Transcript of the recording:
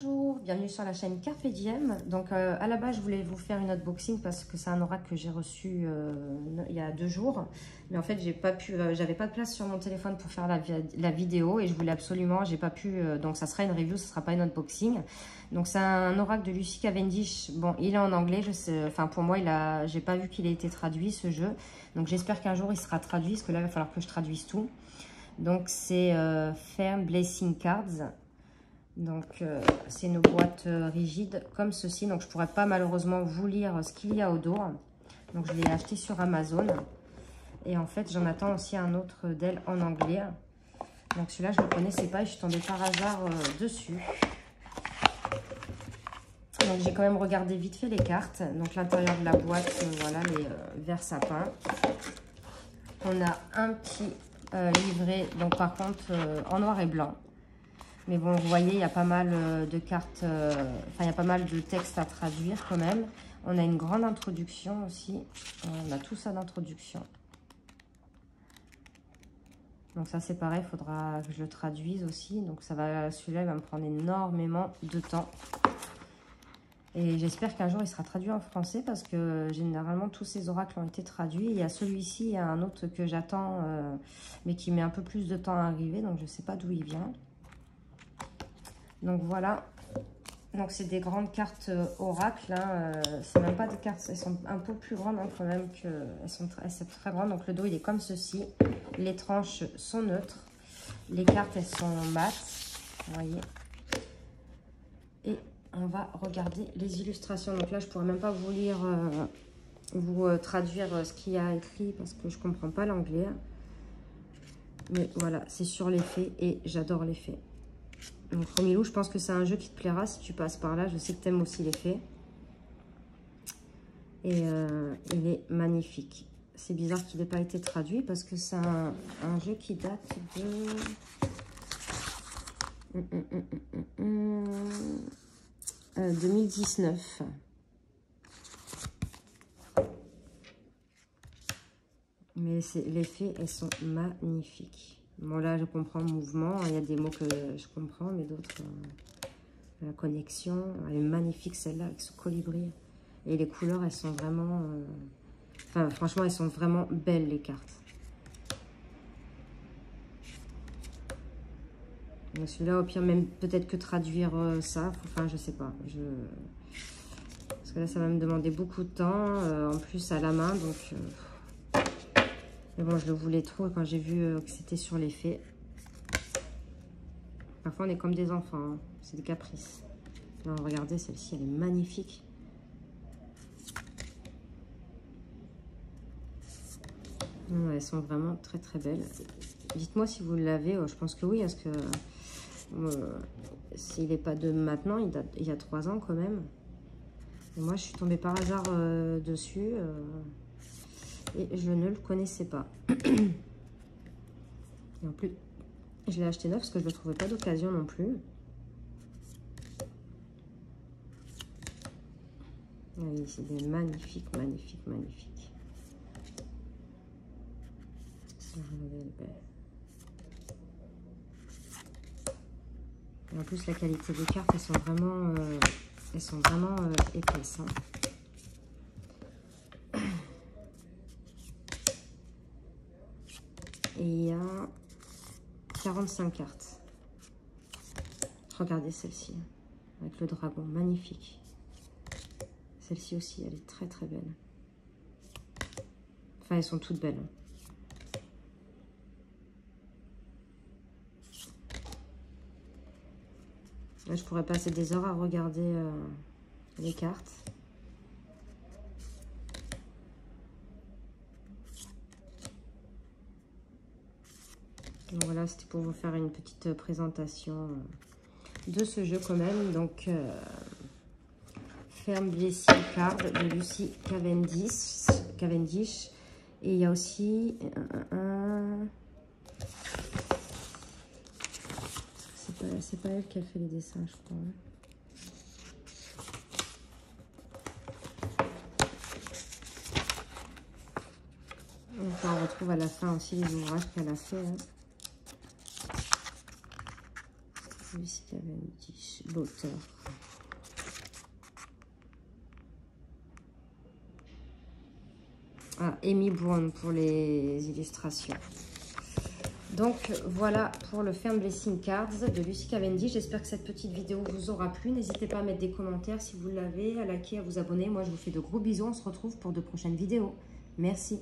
Bonjour, bienvenue sur la chaîne Carpe Diem. Donc à la base je voulais vous faire une unboxing parce que c'est un oracle que j'ai reçu il y a 2 jours. Mais en fait j'ai pas pu, j'avais pas de place sur mon téléphone pour faire la vidéo et je voulais absolument, j'ai pas pu, donc ça sera une review, ça sera pas une unboxing. Donc c'est un oracle de Lucy Cavendish. Bon, il est en anglais, je sais, enfin pour moi j'ai pas vu qu'il ait été traduit ce jeu. Donc j'espère qu'un jour il sera traduit parce que là il va falloir que je traduise tout. Donc c'est Firm Blessing Cards. Donc c'est une boîte rigide comme ceci, donc je pourrais pas malheureusement vous lire ce qu'il y a au dos. Donc je l'ai acheté sur Amazon et en fait j'en attends aussi un autre d'elle en anglais. Donc celui-là je ne le connaissais pas et je suis tombée par hasard dessus. Donc j'ai quand même regardé vite fait les cartes. Donc l'intérieur de la boîte, voilà les verts sapins. On a un petit livret, donc par contre en noir et blanc. Mais bon, vous voyez, il y a pas mal de cartes, enfin, il y a pas mal de textes à traduire quand même. On a une grande introduction aussi. On a tout ça d'introduction. Donc ça, c'est pareil, il faudra que je le traduise aussi. Donc celui-là, il va me prendre énormément de temps. Et j'espère qu'un jour, il sera traduit en français parce que généralement, tous ces oracles ont été traduits. Il y a celui-ci, il y a un autre que j'attends, mais qui met un peu plus de temps à arriver. Donc, je ne sais pas d'où il vient. Donc voilà, donc c'est des grandes cartes oracle, hein. C'est même pas des cartes, elles sont un peu plus grandes hein, quand même, elles sont très grandes. Donc le dos il est comme ceci, les tranches sont neutres, les cartes elles sont mates, vous voyez. Et on va regarder les illustrations. Donc là je pourrais même pas vous lire, vous traduire ce qu'il y a écrit parce que je comprends pas l'anglais. Mais voilà, c'est sur l'effet et j'adore l'effet. Donc Romilou, je pense que c'est un jeu qui te plaira si tu passes par là. Je sais que tu aimes aussi l'effet. Et il est magnifique. C'est bizarre qu'il n'ait pas été traduit parce que c'est un jeu qui date de 2019. Mais les faits, elles sont magnifiques. Bon, là, je comprends le mouvement. Il y a des mots que je comprends, mais d'autres... la connexion, elle est magnifique, celle-là, avec ce colibri. Et les couleurs, elles sont vraiment... Enfin, franchement, elles sont vraiment belles, les cartes. Celui-là, au pire, même peut-être que traduire ça. Enfin, je sais pas. Parce que là, ça va me demander beaucoup de temps. En plus, à la main, donc... Mais bon, je le voulais trop quand j'ai vu que c'était sur l'effet. Parfois, on est comme des enfants. Hein. C'est des caprices. Non, regardez, celle-ci, elle est magnifique. Non, elles sont vraiment très, très belles. Dites-moi si vous l'avez. Je pense que oui, parce que s'il n'est pas de maintenant, il y a 3 ans quand même. Et moi, je suis tombée par hasard dessus. Et je ne le connaissais pas. Et en plus, je l'ai acheté neuf parce que je ne le trouvais pas d'occasion non plus. Oui, c'est des magnifiques, magnifiques, magnifiques. Et en plus, la qualité des cartes, elles sont vraiment épaisses. Hein. Et il y a 45 cartes. Regardez celle-ci, avec le dragon, magnifique. Celle-ci aussi, elle est très très belle. Enfin, elles sont toutes belles. Là, je pourrais passer des heures à regarder les cartes. Donc voilà, c'était pour vous faire une petite présentation de ce jeu quand même. Donc, Firm Blessing Card de Lucy Cavendish. Et il y a aussi c'est pas elle qui a fait les dessins, je crois. Enfin, on retrouve à la fin aussi les ouvrages qu'elle a fait. Hein. Lucy Cavendish, l'auteur. Ah, Amy Brown pour les illustrations. Donc voilà pour le Fern Blessing Cards de Lucy Cavendish. J'espère que cette petite vidéo vous aura plu. N'hésitez pas à mettre des commentaires si vous l'avez, à liker, à vous abonner. Moi je vous fais de gros bisous. On se retrouve pour de prochaines vidéos. Merci.